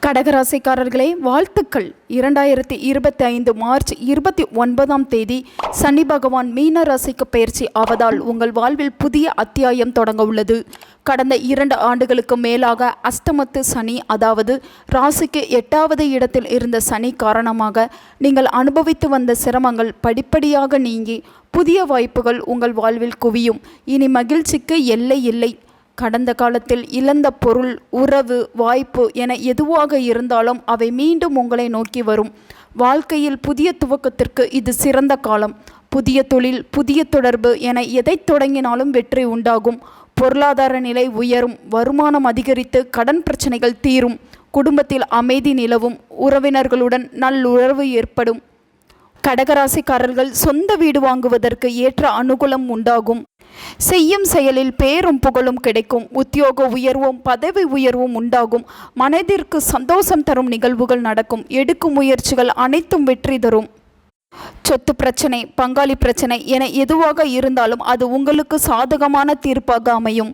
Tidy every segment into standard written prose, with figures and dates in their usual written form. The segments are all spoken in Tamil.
கடகராசிக்காரர்களே, வாழ்த்துக்கள். 2025 மார்ச் 29 சனி பகவான் மீன ராசிக்கு பயிற்சி ஆவதால் உங்கள் வாழ்வில் புதிய அத்தியாயம் தொடங்க உள்ளது. கடந்த 2 ஆண்டுகளுக்கு மேலாக அஷ்டமத்து சனி, அதாவது ராசிக்கு 8வது இடத்தில் இருந்த சனி காரணமாக நீங்கள் அனுபவித்து வந்த சிரமங்கள் படிப்படியாக நீங்கி புதிய வாய்ப்புகள் உங்கள் வாழ்வில் குவியும். இனி மகிழ்ச்சிக்கு எல்லை இல்லை. கடந்த காலத்தில் இழந்த பொருள், உறவு, வாய்ப்பு என எதுவாக இருந்தாலும் அவை மீண்டும் உங்களை நோக்கி வரும். வாழ்க்கையில் புதிய துவக்கத்திற்கு இது சிறந்த காலம். புதிய தொழில், புதிய தொடர்பு என எதை தொடங்கினாலும் வெற்றி உண்டாகும். பொருளாதார நிலை உயரும். வருமானம் அதிகரித்து கடன் பிரச்சனைகள் தீரும். குடும்பத்தில் அமைதி நிலவும். உறவினர்களுடன் நல்லுறவு ஏற்படும். கடகராசிக்காரர்கள் சொந்த வீடு வாங்குவதற்கு ஏற்ற அனுகூலம் உண்டாகும். செய்யும் செயலில் பேரும் புகழும் கிடைக்கும். உத்தியோக உயர்வும் பதவி உயர்வும் உண்டாகும். மனதிற்கு சந்தோஷம் தரும் நிகழ்வுகள் நடக்கும். எடுக்கும் முயற்சிகள் அனைத்தும் வெற்றி தரும். சொத்து பிரச்சனை, பங்காளி பிரச்சனை என எதுவாக இருந்தாலும் அது உங்களுக்கு சாதகமான தீர்ப்பாக அமையும்.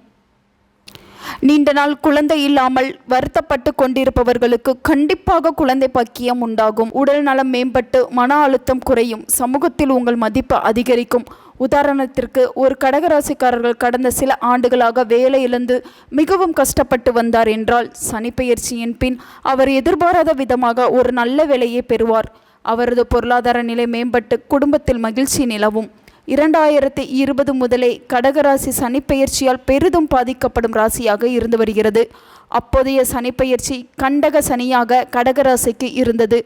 நீண்ட நாள் குழந்தை இல்லாமல் வருத்தப்பட்டு கொண்டிருப்பவர்களுக்கு கண்டிப்பாக குழந்தை பாக்கியம் உண்டாகும். உடல் நலம் மேம்பட்டு மன அழுத்தம் குறையும். சமூகத்தில் உங்கள் மதிப்பு அதிகரிக்கும். உதாரணத்திற்கு, ஒரு கடகராசிக்காரர்கள் கடந்த சில ஆண்டுகளாக வேலை இழந்து மிகவும் கஷ்டப்பட்டு வந்தார் என்றால், சனிப்பெயர்ச்சியின் பின் அவர் எதிர்பாராத விதமாக ஒரு நல்ல வேலையை பெறுவார். அவரது பொருளாதார நிலை மேம்பட்டு குடும்பத்தில் மகிழ்ச்சி நிலவும். 2020 முதலே கடகராசி சனிப்பெயர்ச்சியால் பெரிதும் பாதிக்கப்படும் ராசியாக இருந்து வருகிறது. அப்போதைய சனிப்பெயர்ச்சி கண்டக சனியாக கடகராசிக்கு இருந்தது.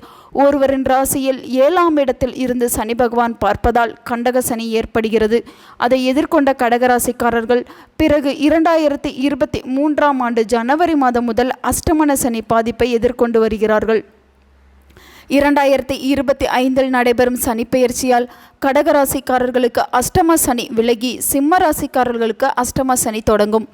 ஒருவரின் ராசியில் 7ஆம் இடத்தில் இருந்து சனி பகவான் பார்ப்பதால் கண்டக சனி ஏற்படுகிறது. அதை எதிர்கொண்ட கடகராசிக்காரர்கள் பிறகு 2023ஆம் ஆண்டு ஜனவரி மாதம் முதல் அஷ்டமன சனி பாதிப்பை எதிர்கொண்டு வருகிறார்கள். 2025 நடைபெறும் சனிப்பெயர்ச்சியால் கடகராசிக்காரர்களுக்கு அஷ்டம சனி விலகி சிம்ம ராசிக்காரர்களுக்கு அஷ்டம சனி தொடங்கும்.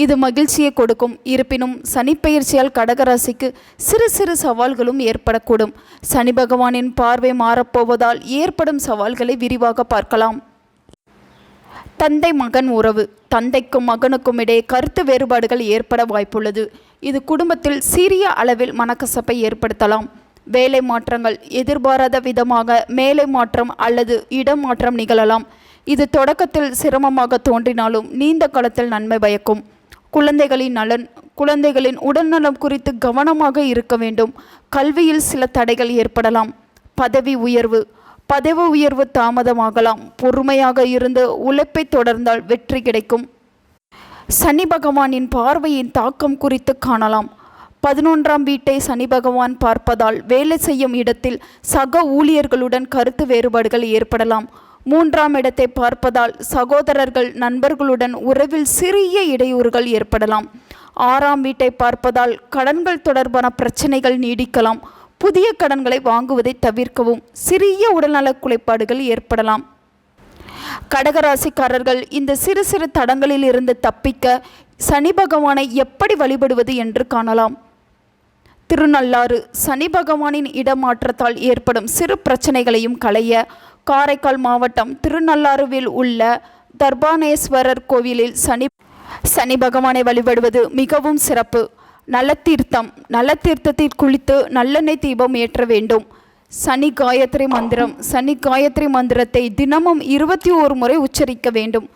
இது மகிழ்ச்சியை கொடுக்கும். இருப்பினும் சனிப்பெயர்ச்சியால் கடகராசிக்கு சிறு சிறு சவால்களும் ஏற்படக்கூடும். சனி பகவானின் பார்வை மாறப்போவதால் ஏற்படும் சவால்களை விரிவாக பார்க்கலாம். தந்தை மகன் உறவு. தந்தைக்கும் மகனுக்கும் இடையே கருத்து வேறுபாடுகள் ஏற்பட வாய்ப்புள்ளது. இது குடும்பத்தில் சிறிய அளவில் மனக்கசப்பை ஏற்படுத்தலாம். வேலை மாற்றங்கள். எதிர்பாராத விதமாக மேலை மாற்றம் அல்லது இடமாற்றம் நிகழலாம். இது தொடக்கத்தில் சிரமமாக தோன்றினாலும் நீண்ட காலத்தில் நன்மை பயக்கும். குழந்தைகளின் நலன். குழந்தைகளின் உடல்நலம் குறித்து கவனமாக இருக்க வேண்டும். கல்வியில் சில தடைகள் ஏற்படலாம். பதவி உயர்வு. பதவி உயர்வு தாமதமாகலாம். பொறுமையாக இருந்து உழைப்பை தொடர்ந்தால் வெற்றி கிடைக்கும். சனி பகவானின் பார்வையின் தாக்கம் குறித்து காணலாம். 11ஆம் வீட்டை சனி பகவான் பார்ப்பதால் வேலை செய்யும் இடத்தில் சக ஊழியர்களுடன் கருத்து வேறுபாடுகள் ஏற்படலாம். 3ஆம் இடத்தை பார்ப்பதால் சகோதரர்கள், நண்பர்களுடன் உறவில் சிறிய இடையூறுகள் ஏற்படலாம். 6ஆம் வீட்டை பார்ப்பதால் கடன்கள் தொடர்பான பிரச்சனைகள் நீடிக்கலாம். புதிய கடன்களை வாங்குவதை தவிர்க்கவும். சிறிய உடல்நல குறைபாடுகள் ஏற்படலாம். கடகராசிக்காரர்கள் இந்த சிறு சிறு தடங்களில் இருந்து தப்பிக்க சனி பகவானை எப்படி வழிபடுவது என்று காணலாம். திருநள்ளாறு. சனி பகவானின் இடமாற்றத்தால் ஏற்படும் சிறு பிரச்சனைகளையும் களைய காரைக்கால் மாவட்டம் திருநள்ளாறுவில் உள்ள தர்பானேஸ்வரர் கோவிலில் சனி பகவானை வழிபடுவது மிகவும் சிறப்பு. நலத்தீர்த்தத்தில் குளித்து நல்லெண்ணெய் தீபம் ஏற்ற வேண்டும். சனி காயத்ரி மந்திரம். சனி காயத்ரி மந்திரத்தை தினமும் 21 முறை உச்சரிக்க வேண்டும்.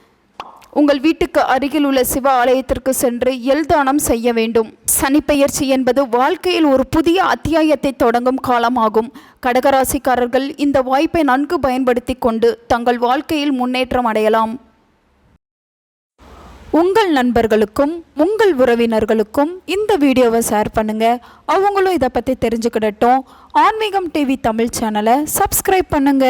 உங்கள் வீட்டுக்கு அருகில் உள்ள சிவ ஆலயத்திற்கு சென்று எல்தானம் செய்ய வேண்டும். சனிப்பெயர்ச்சி என்பது வாழ்க்கையில் ஒரு புதிய அத்தியாயத்தை தொடங்கும் காலமாகும். கடகராசிக்காரர்கள் இந்த வாய்ப்பை நன்கு பயன்படுத்தி கொண்டு தங்கள் வாழ்க்கையில் முன்னேற்றம் அடையலாம். உங்கள் நண்பர்களுக்கும் உங்கள் உறவினர்களுக்கும் இந்த வீடியோவை ஷேர் பண்ணுங்க. அவங்களும் இதை பற்றி தெரிஞ்சுக்கிடட்டும். ஆன்மீகம் டிவி தமிழ் சேனலை சப்ஸ்கிரைப் பண்ணுங்க.